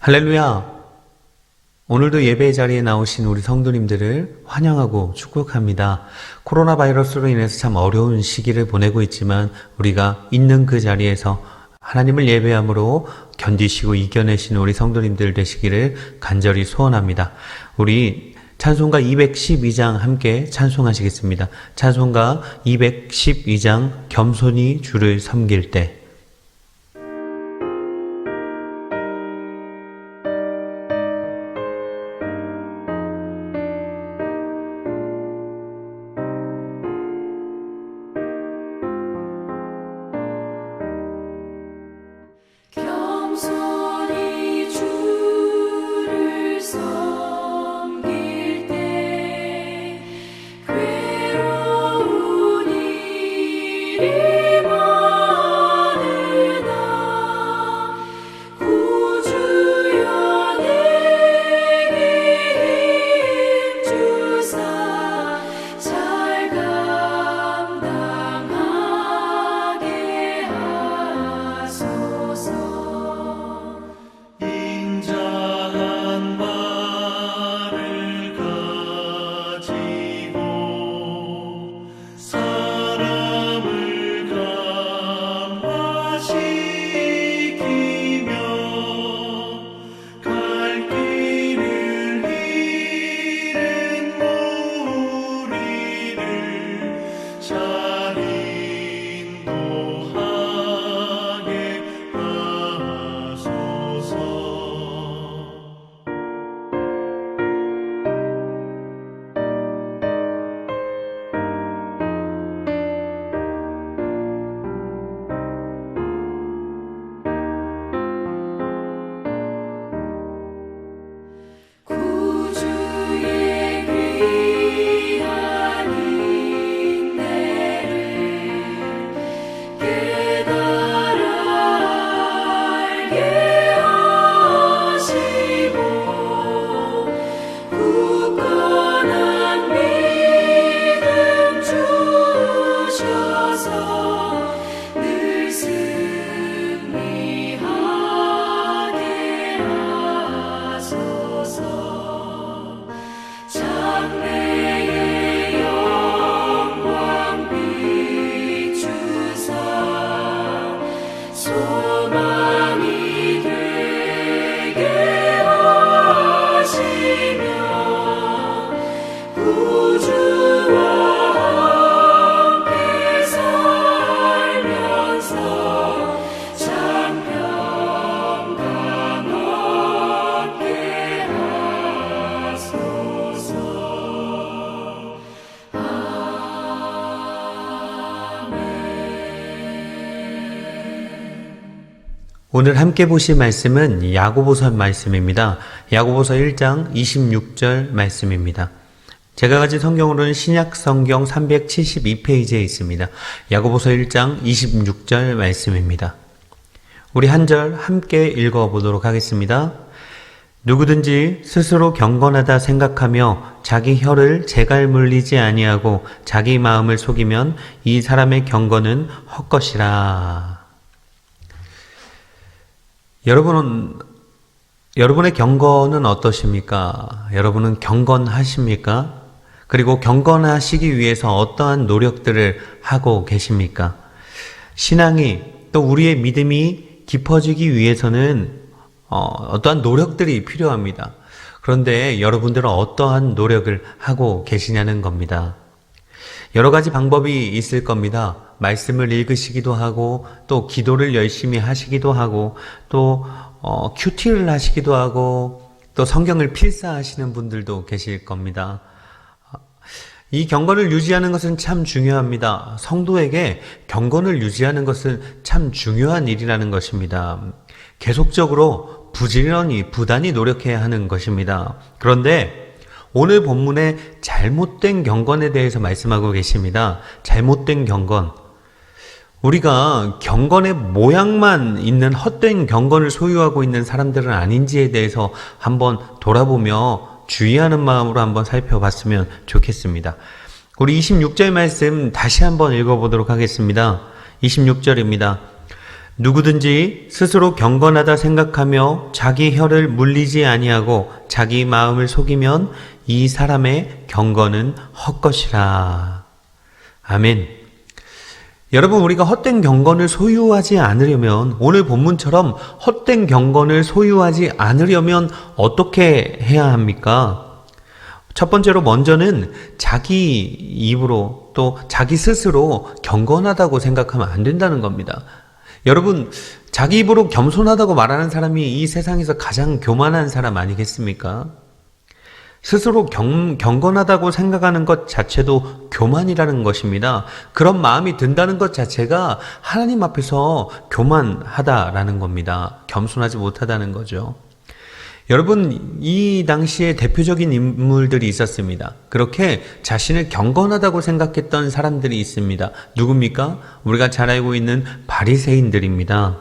할렐루야! 오늘도 예배 자리에 나오신 우리 성도님들을 환영하고 축복합니다. 코로나 바이러스로 인해서 참 어려운 시기를 보내고 있지만 우리가 있는 그 자리에서 하나님을 예배함으로 견디시고 이겨내시는 우리 성도님들 되시기를 간절히 소원합니다. 우리 찬송가 212장 함께 찬송하시겠습니다. 찬송가 212장 겸손히 주를 섬길 때. 겸손히 주를 섬길 때 괴로운 일이 많으나 구주여 내게 힘주사 잘 감당하게 하소서. 인자한 말을 가지고 사람을 감화시키며 갈 길을 잃은 무리를 잘 인도하게 하소서. 구주의 귀한 인내를 깨달아 알게 하시고 굳건한 믿음 주셔서 늘 승리하게 하소서. 장래의 영광 비추사 소망이 되게 하시며 구주와 함께 살면서 참 평강 얻게 하소서. 오늘 함께 보실 말씀은 야고보서 말씀입니다. 야고보서 1장 26절 말씀입니다. 제가 가진 성경으로는 신약 성경 372페이지에 있습니다. 야고보서 1장 26절 말씀입니다. 우리 한 절 함께 읽어보도록 하겠습니다. 누구든지 스스로 경건하다 생각하며 자기 혀를 재갈 물리지 아니하고 자기 마음을 속이면 이 사람의 경건은 헛것이라. 여러분의 경건은 어떠십니까? 여러분은 경건하십니까? 그리고 경건하시기 위해서 어떠한 노력들을 하고 계십니까? 신앙이 또 우리의 믿음이 깊어지기 위해서는 어떠한 노력들이 필요합니다. 그런데 여러분들은 어떠한 노력을 하고 계시냐는 겁니다. 여러 가지 방법이 있을 겁니다. 말씀을 읽으시기도 하고 또 기도를 열심히 하시기도 하고 또 큐티를 하시기도 하고 또 성경을 필사하시는 분들도 계실 겁니다. 이 경건을 유지하는 것은 참 중요합니다. 성도에게 경건을 유지하는 것은 참 중요한 일이라는 것입니다. 계속적으로 부지런히 부단히 노력해야 하는 것입니다. 그런데 오늘 본문에 잘못된 경건에 대해서 말씀하고 계십니다. 잘못된 경건. 우리가 경건의 모양만 있는 헛된 경건을 소유하고 있는 사람들은 아닌지에 대해서 한번 돌아보며 주의하는 마음으로 한번 살펴봤으면 좋겠습니다. 우리 26절 말씀 다시 한번 읽어보도록 하겠습니다. 26절입니다. 누구든지 스스로 경건하다 생각하며 자기 혀를 물리지 아니하고 자기 마음을 속이면 이 사람의 경건은 헛것이라. 아멘. 여러분, 우리가 헛된 경건을 소유하지 않으려면, 오늘 본문처럼 헛된 경건을 소유하지 않으려면 어떻게 해야 합니까? 첫 번째로 먼저는 자기 입으로 또 자기 스스로 경건하다고 생각하면 안 된다는 겁니다. 여러분, 자기 입으로 겸손하다고 말하는 사람이 이 세상에서 가장 교만한 사람 아니겠습니까? 스스로 경건하다고 생각하는 것 자체도 교만이라는 것입니다. 그런 마음이 든다는 것 자체가 하나님 앞에서 교만하다라는 겁니다. 겸손하지 못하다는 거죠. 여러분, 이 당시에 대표적인 인물들이 있었습니다. 그렇게 자신을 경건하다고 생각했던 사람들이 있습니다. 누굽니까? 우리가 잘 알고 있는 바리새인들입니다.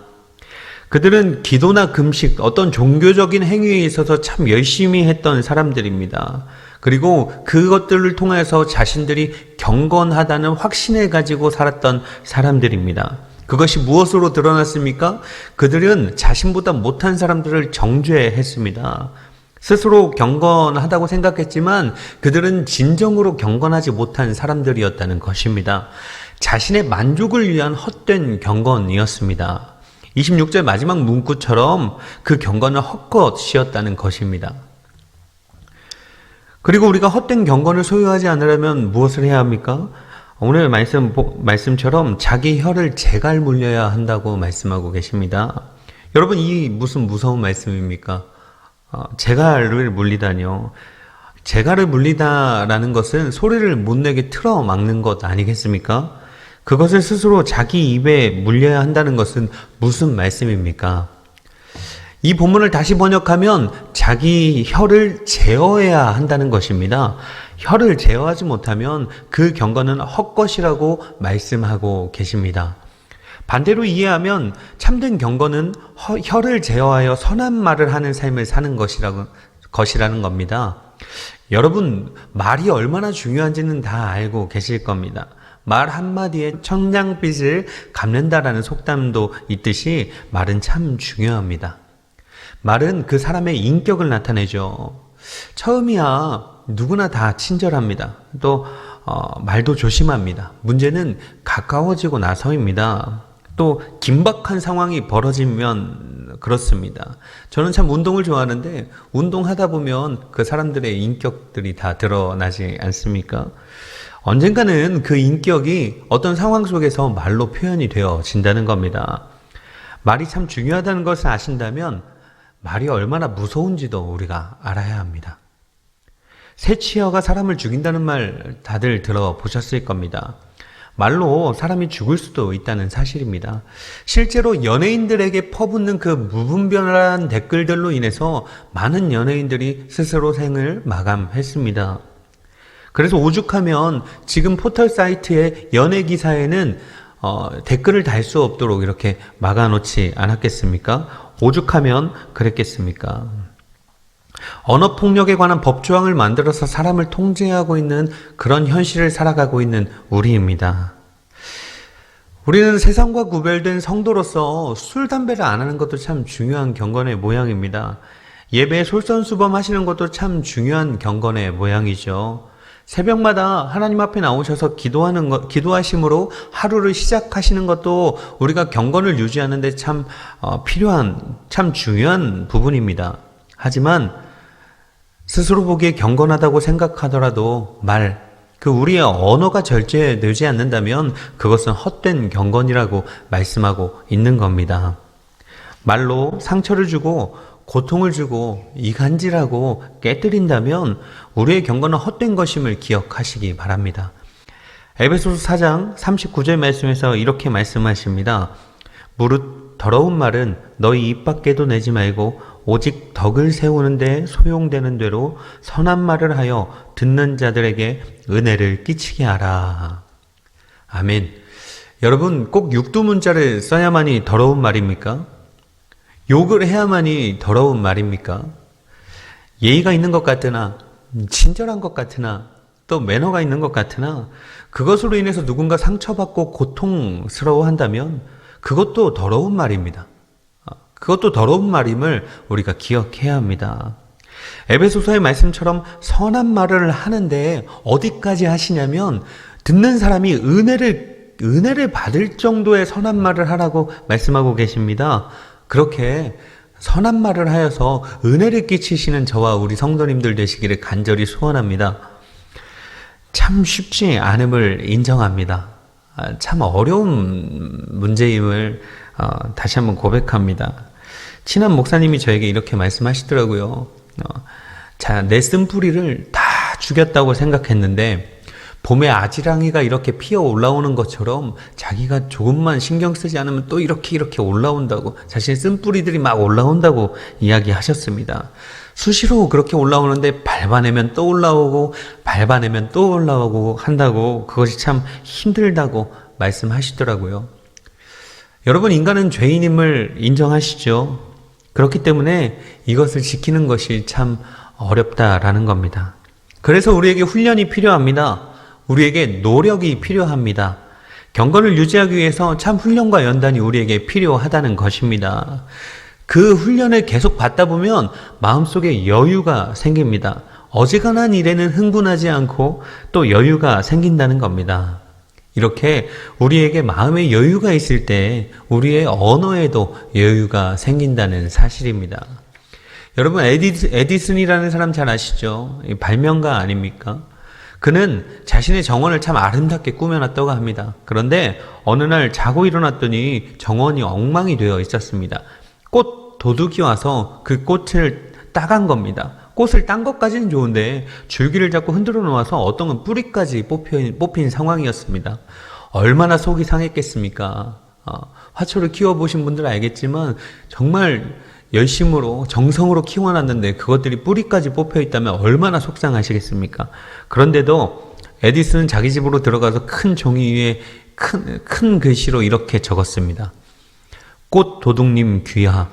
그들은 기도나 금식, 어떤 종교적인 행위에 있어서 참 열심히 했던 사람들입니다. 그리고 그것들을 통해서 자신들이 경건하다는 확신을 가지고 살았던 사람들입니다. 그것이 무엇으로 드러났습니까? 그들은 자신보다 못한 사람들을 정죄했습니다. 스스로 경건하다고 생각했지만 그들은 진정으로 경건하지 못한 사람들이었다는 것입니다. 자신의 만족을 위한 헛된 경건이었습니다. 26절 마지막 문구처럼 그 경건은 헛것이었다는 것입니다. 그리고 우리가 헛된 경건을 소유하지 않으려면 무엇을 해야 합니까? 오늘 말씀처럼 자기 혀를 제갈 물려야 한다고 말씀하고 계십니다. 여러분, 이 무슨 무서운 말씀입니까? 제갈을 물리다니요. 제갈을 물리다라는 것은 소리를 못 내게 틀어막는 것 아니겠습니까? 그것을 스스로 자기 입에 물려야 한다는 것은 무슨 말씀입니까? 이 본문을 다시 번역하면 자기 혀를 제어해야 한다는 것입니다. 혀를 제어하지 못하면 그 경건은 헛것이라고 말씀하고 계십니다. 반대로 이해하면 참된 경건은 혀를 제어하여 선한 말을 하는 삶을 사는 것이라는 겁니다. 여러분, 말이 얼마나 중요한지는 다 알고 계실 겁니다. 말 한마디에 천냥빚을 갚는다라는 속담도 있듯이 말은 참 중요합니다. 말은 그 사람의 인격을 나타내죠. 처음이야 누구나 다 친절합니다. 또 말도 조심합니다. 문제는 가까워지고 나서입니다. 또 긴박한 상황이 벌어지면 그렇습니다. 저는 참 운동을 좋아하는데 운동하다 보면 그 사람들의 인격들이 다 드러나지 않습니까? 언젠가는 그 인격이 어떤 상황 속에서 말로 표현이 되어진다는 겁니다. 말이 참 중요하다는 것을 아신다면 말이 얼마나 무서운지도 우리가 알아야 합니다. 새치어가 사람을 죽인다는 말 다들 들어보셨을 겁니다. 말로 사람이 죽을 수도 있다는 사실입니다. 실제로 연예인들에게 퍼붓는 그 무분별한 댓글들로 인해서 많은 연예인들이 스스로 생을 마감했습니다. 그래서 오죽하면 지금 포털 사이트의 연예 기사에는 댓글을 달 수 없도록 이렇게 막아놓지 않았겠습니까? 오죽하면 그랬겠습니까? 언어폭력에 관한 법조항을 만들어서 사람을 통제하고 있는 그런 현실을 살아가고 있는 우리입니다. 우리는 세상과 구별된 성도로서 술, 담배를 안 하는 것도 참 중요한 경건의 모양입니다. 예배에 솔선수범 하시는 것도 참 중요한 경건의 모양이죠. 새벽마다 하나님 앞에 나오셔서 기도하심으로 하루를 시작하시는 것도 우리가 경건을 유지하는 데 참 필요한, 참 중요한 부분입니다. 하지만 스스로 보기에 경건하다고 생각하더라도 우리의 언어가 절제되지 않는다면 그것은 헛된 경건이라고 말씀하고 있는 겁니다. 말로 상처를 주고 고통을 주고 이간질하고 깨뜨린다면 우리의 경건은 헛된 것임을 기억하시기 바랍니다. 에베소서 4장 39절 말씀에서 이렇게 말씀하십니다. 무릇 더러운 말은 너희 입 밖에도 내지 말고 오직 덕을 세우는데 소용되는 대로 선한 말을 하여 듣는 자들에게 은혜를 끼치게 하라. 아멘. 여러분, 꼭 육두문자를 써야만이 더러운 말입니까? 욕을 해야만이 더러운 말입니까? 예의가 있는 것 같으나 친절한 것 같으나 또 매너가 있는 것 같으나 그것으로 인해서 누군가 상처받고 고통스러워한다면 그것도 더러운 말입니다. 그것도 더러운 말임을 우리가 기억해야 합니다. 에베소서의 말씀처럼 선한 말을 하는데 어디까지 하시냐면 듣는 사람이 은혜를 받을 정도의 선한 말을 하라고 말씀하고 계십니다. 그렇게 선한 말을 하여서 은혜를 끼치시는 저와 우리 성도님들 되시기를 간절히 소원합니다. 참 쉽지 않음을 인정합니다. 참 어려운 문제임을 다시 한번 고백합니다. 친한 목사님이 저에게 이렇게 말씀하시더라고요. 자, 내 쓴뿌리를 다 죽였다고 생각했는데 봄에 아지랑이가 이렇게 피어 올라오는 것처럼 자기가 조금만 신경 쓰지 않으면 또 이렇게 올라온다고, 자신의 쓴뿌리들이 막 올라온다고 이야기하셨습니다. 수시로 그렇게 올라오는데 밟아내면 또 올라오고 밟아내면 또 올라오고 한다고, 그것이 참 힘들다고 말씀하시더라고요. 여러분, 인간은 죄인임을 인정하시죠? 그렇기 때문에 이것을 지키는 것이 참 어렵다라는 겁니다. 그래서 우리에게 훈련이 필요합니다. 우리에게 노력이 필요합니다. 경건을 유지하기 위해서 참 훈련과 연단이 우리에게 필요하다는 것입니다. 그 훈련을 계속 받다 보면 마음속에 여유가 생깁니다. 어지간한 일에는 흥분하지 않고 또 여유가 생긴다는 겁니다. 이렇게 우리에게 마음의 여유가 있을 때 우리의 언어에도 여유가 생긴다는 사실입니다. 여러분, 에디슨이라는 사람 잘 아시죠? 발명가 아닙니까? 그는 자신의 정원을 참 아름답게 꾸며놨다고 합니다. 그런데 어느 날 자고 일어났더니 정원이 엉망이 되어 있었습니다. 꽃 도둑이 와서 그 꽃을 따간 겁니다. 꽃을 딴 것까지는 좋은데 줄기를 잡고 흔들어 놓아서 어떤 건 뿌리까지 뽑힌 상황이었습니다. 얼마나 속이 상했겠습니까? 화초를 키워보신 분들 알겠지만 정말 열심으로 정성으로 키워놨는데 그것들이 뿌리까지 뽑혀 있다면 얼마나 속상하시겠습니까? 그런데도 에디슨은 자기 집으로 들어가서 큰 종이 위에 큰 글씨로 이렇게 적었습니다. 꽃 도둑님 귀하.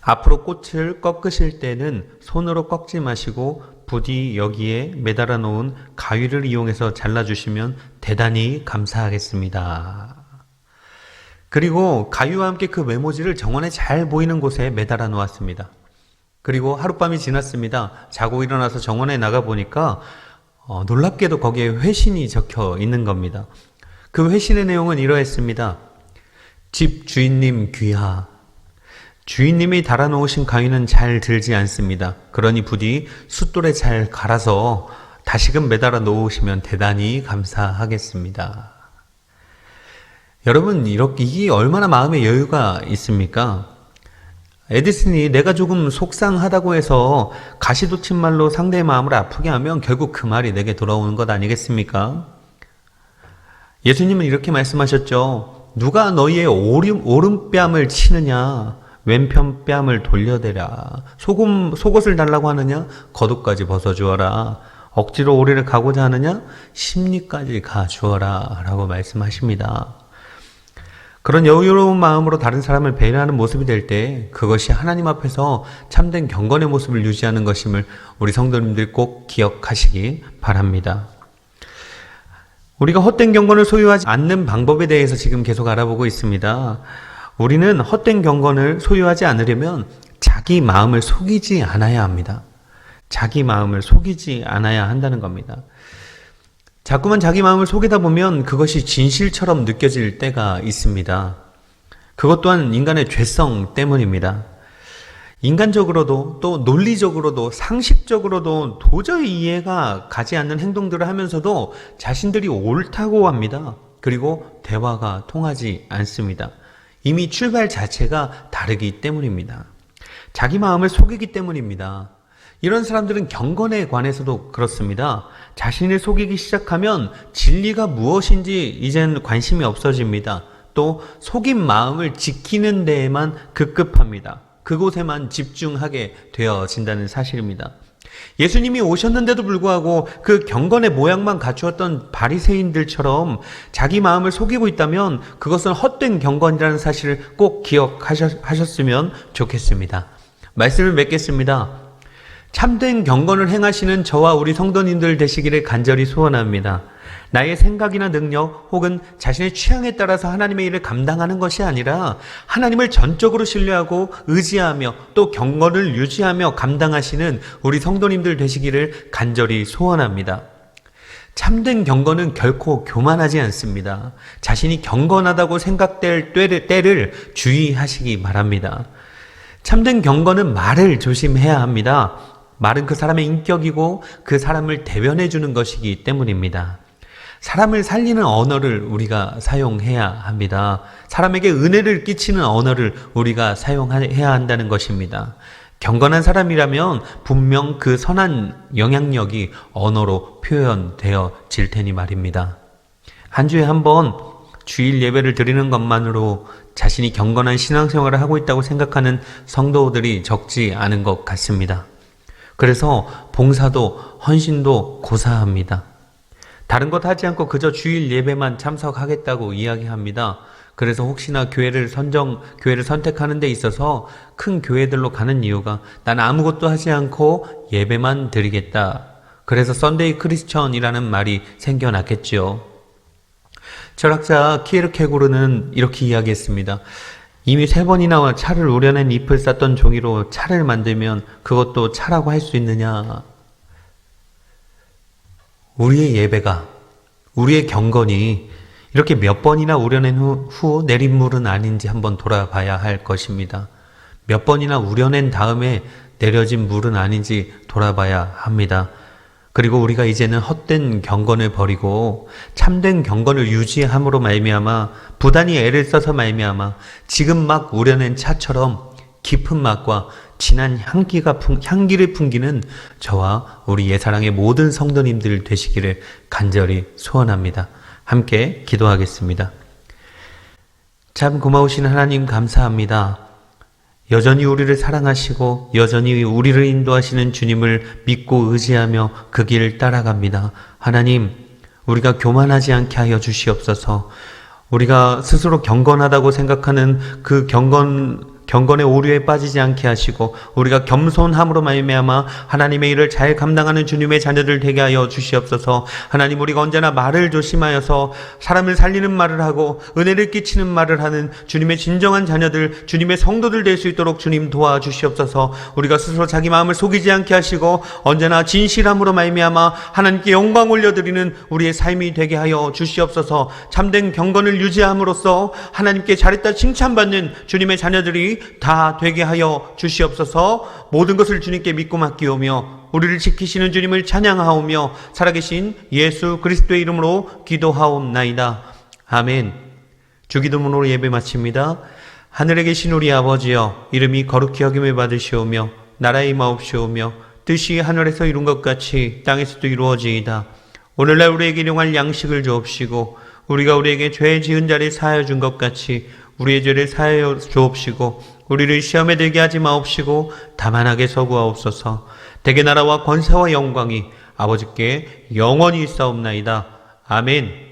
앞으로 꽃을 꺾으실 때는 손으로 꺾지 마시고 부디 여기에 매달아 놓은 가위를 이용해서 잘라주시면 대단히 감사하겠습니다. 그리고 가위와 함께 그 메모지를 정원에 잘 보이는 곳에 매달아 놓았습니다. 그리고 하룻밤이 지났습니다. 자고 일어나서 정원에 나가보니까 놀랍게도 거기에 회신이 적혀 있는 겁니다. 그 회신의 내용은 이러했습니다. 집 주인님 귀하. 주인님이 달아놓으신 가위는 잘 들지 않습니다. 그러니 부디 숫돌에 잘 갈아서 다시금 매달아 놓으시면 대단히 감사하겠습니다. 여러분, 이게 얼마나 마음의 여유가 있습니까? 에디슨이 내가 조금 속상하다고 해서 가시돋친 말로 상대의 마음을 아프게 하면 결국 그 말이 내게 돌아오는 것 아니겠습니까? 예수님은 이렇게 말씀하셨죠. 누가 너희의 오른뺨을 치느냐? 왼편 뺨을 돌려대라. 속옷을 달라고 하느냐? 겉옷까지 벗어주어라. 억지로 오리를 가고자 하느냐? 심리까지 가주어라. 라고 말씀하십니다. 그런 여유로운 마음으로 다른 사람을 배려하는 모습이 될 때 그것이 하나님 앞에서 참된 경건의 모습을 유지하는 것임을 우리 성도님들 꼭 기억하시기 바랍니다. 우리가 헛된 경건을 소유하지 않는 방법에 대해서 지금 계속 알아보고 있습니다. 우리는 헛된 경건을 소유하지 않으려면 자기 마음을 속이지 않아야 합니다. 자기 마음을 속이지 않아야 한다는 겁니다. 자꾸만 자기 마음을 속이다 보면 그것이 진실처럼 느껴질 때가 있습니다. 그것 또한 인간의 죄성 때문입니다. 인간적으로도 또 논리적으로도 상식적으로도 도저히 이해가 가지 않는 행동들을 하면서도 자신들이 옳다고 합니다. 그리고 대화가 통하지 않습니다. 이미 출발 자체가 다르기 때문입니다. 자기 마음을 속이기 때문입니다. 이런 사람들은 경건에 관해서도 그렇습니다. 자신을 속이기 시작하면 진리가 무엇인지 이젠 관심이 없어집니다. 또 속인 마음을 지키는 데에만 급급합니다. 그곳에만 집중하게 되어진다는 사실입니다. 예수님이 오셨는데도 불구하고 그 경건의 모양만 갖추었던 바리새인들처럼 자기 마음을 속이고 있다면 그것은 헛된 경건이라는 사실을 꼭 기억하셨으면 좋겠습니다. 말씀을 맺겠습니다. 참된 경건을 행하시는 저와 우리 성도님들 되시기를 간절히 소원합니다. 나의 생각이나 능력 혹은 자신의 취향에 따라서 하나님의 일을 감당하는 것이 아니라 하나님을 전적으로 신뢰하고 의지하며 또 경건을 유지하며 감당하시는 우리 성도님들 되시기를 간절히 소원합니다. 참된 경건은 결코 교만하지 않습니다. 자신이 경건하다고 생각될 때를 주의하시기 바랍니다. 참된 경건은 말을 조심해야 합니다. 말은 그 사람의 인격이고 그 사람을 대변해 주는 것이기 때문입니다. 사람을 살리는 언어를 우리가 사용해야 합니다. 사람에게 은혜를 끼치는 언어를 우리가 사용해야 한다는 것입니다. 경건한 사람이라면 분명 그 선한 영향력이 언어로 표현되어질 테니 말입니다. 한 주에 한 번 주일 예배를 드리는 것만으로 자신이 경건한 신앙생활을 하고 있다고 생각하는 성도들이 적지 않은 것 같습니다. 그래서 봉사도 헌신도 고사합니다. 다른 것 하지 않고 그저 주일 예배만 참석하겠다고 이야기합니다. 그래서 혹시나 교회를 선택하는 데 있어서 큰 교회들로 가는 이유가 난 아무것도 하지 않고 예배만 드리겠다. 그래서 썬데이 크리스천이라는 말이 생겨났겠죠. 철학자 키에르케고르는 이렇게 이야기했습니다. 이미 3번이나 차를 우려낸 잎을 쌌던 종이로 차를 만들면 그것도 차라고 할 수 있느냐. 우리의 예배가, 우리의 경건이 이렇게 몇 번이나 우려낸 후 내린 물은 아닌지 한번 돌아봐야 할 것입니다. 몇 번이나 우려낸 다음에 내려진 물은 아닌지 돌아봐야 합니다. 그리고 우리가 이제는 헛된 경건을 버리고 참된 경건을 유지함으로 말미암아 부단히 애를 써서 말미암아 지금 막 우려낸 차처럼 깊은 맛과 진한 향기를 풍기는 저와 우리 예사랑의 모든 성도님들 되시기를 간절히 소원합니다. 함께 기도하겠습니다. 참 고마우신 하나님 감사합니다. 여전히 우리를 사랑하시고 여전히 우리를 인도하시는 주님을 믿고 의지하며 그 길을 따라갑니다. 하나님, 우리가 교만하지 않게 하여 주시옵소서. 우리가 스스로 경건하다고 생각하는 그 경건의 오류에 빠지지 않게 하시고 우리가 겸손함으로 말미암아 하나님의 일을 잘 감당하는 주님의 자녀들 되게 하여 주시옵소서. 하나님, 우리가 언제나 말을 조심하여서 사람을 살리는 말을 하고 은혜를 끼치는 말을 하는 주님의 진정한 자녀들, 주님의 성도들 될 수 있도록 주님 도와주시옵소서. 우리가 스스로 자기 마음을 속이지 않게 하시고 언제나 진실함으로 말미암아 하나님께 영광 올려드리는 우리의 삶이 되게 하여 주시옵소서. 참된 경건을 유지함으로써 하나님께 잘했다 칭찬받는 주님의 자녀들이 다 되게 하여 주시옵소서. 모든 것을 주님께 믿고 맡기오며 우리를 지키시는 주님을 찬양하오며 살아계신 예수 그리스도의 이름으로 기도하옵나이다. 아멘. 주기도문으로 예배 마칩니다. 하늘에 계신 우리 아버지여, 이름이 거룩히 여김을 받으시오며 나라의 임하옵시오며 뜻이 하늘에서 이룬 것 같이 땅에서도 이루어지이다. 오늘날 우리에게 일용할 양식을 주옵시고 우리가 우리에게 죄 지은 자를 사하여 준 것 같이 우리의 죄를 사하여 주옵시고 우리를 시험에 들게 하지 마옵시고 다만 악에 서구하옵소서. 대개 나라와 권세와 영광이 아버지께 영원히 있사옵나이다. 아멘.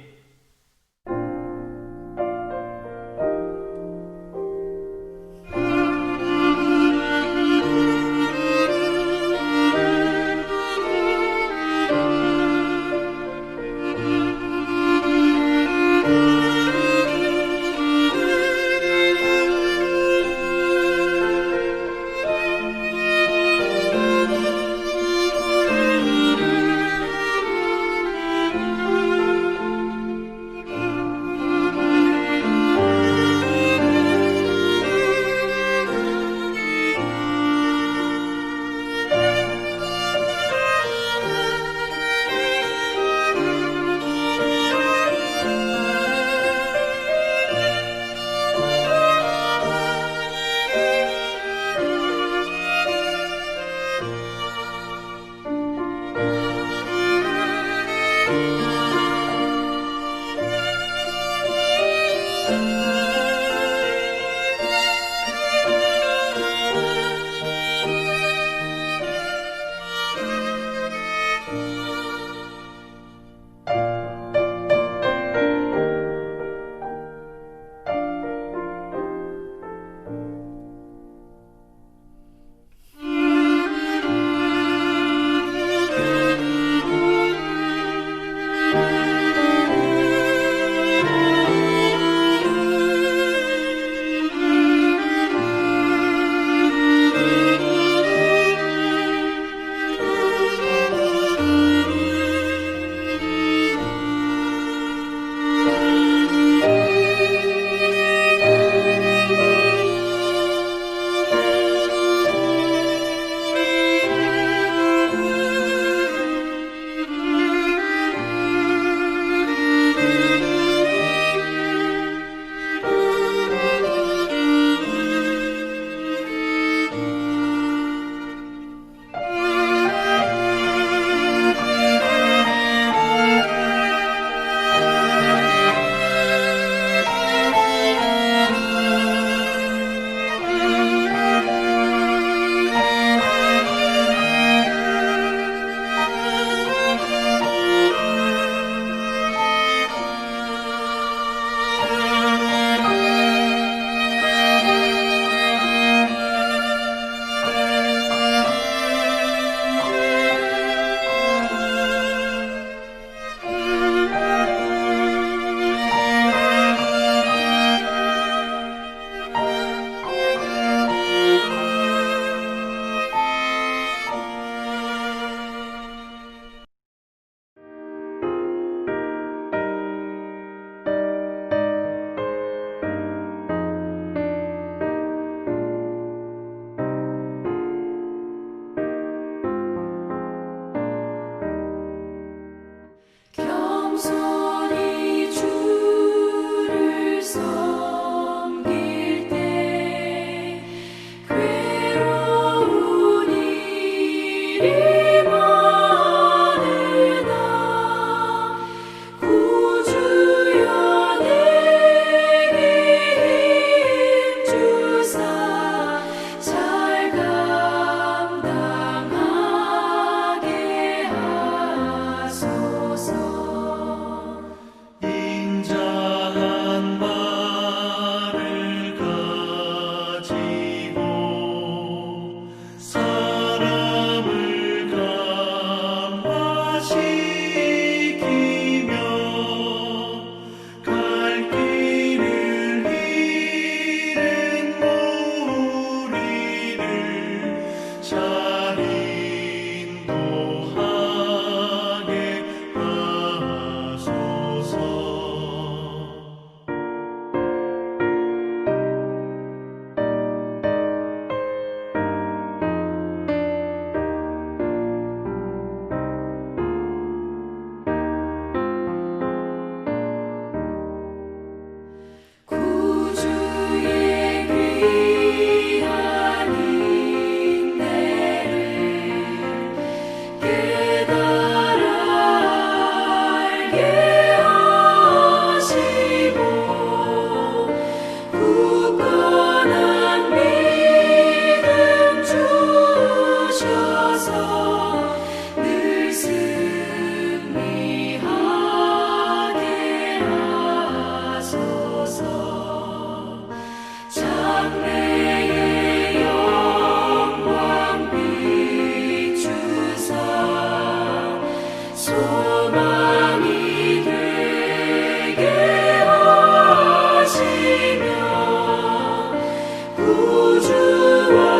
주와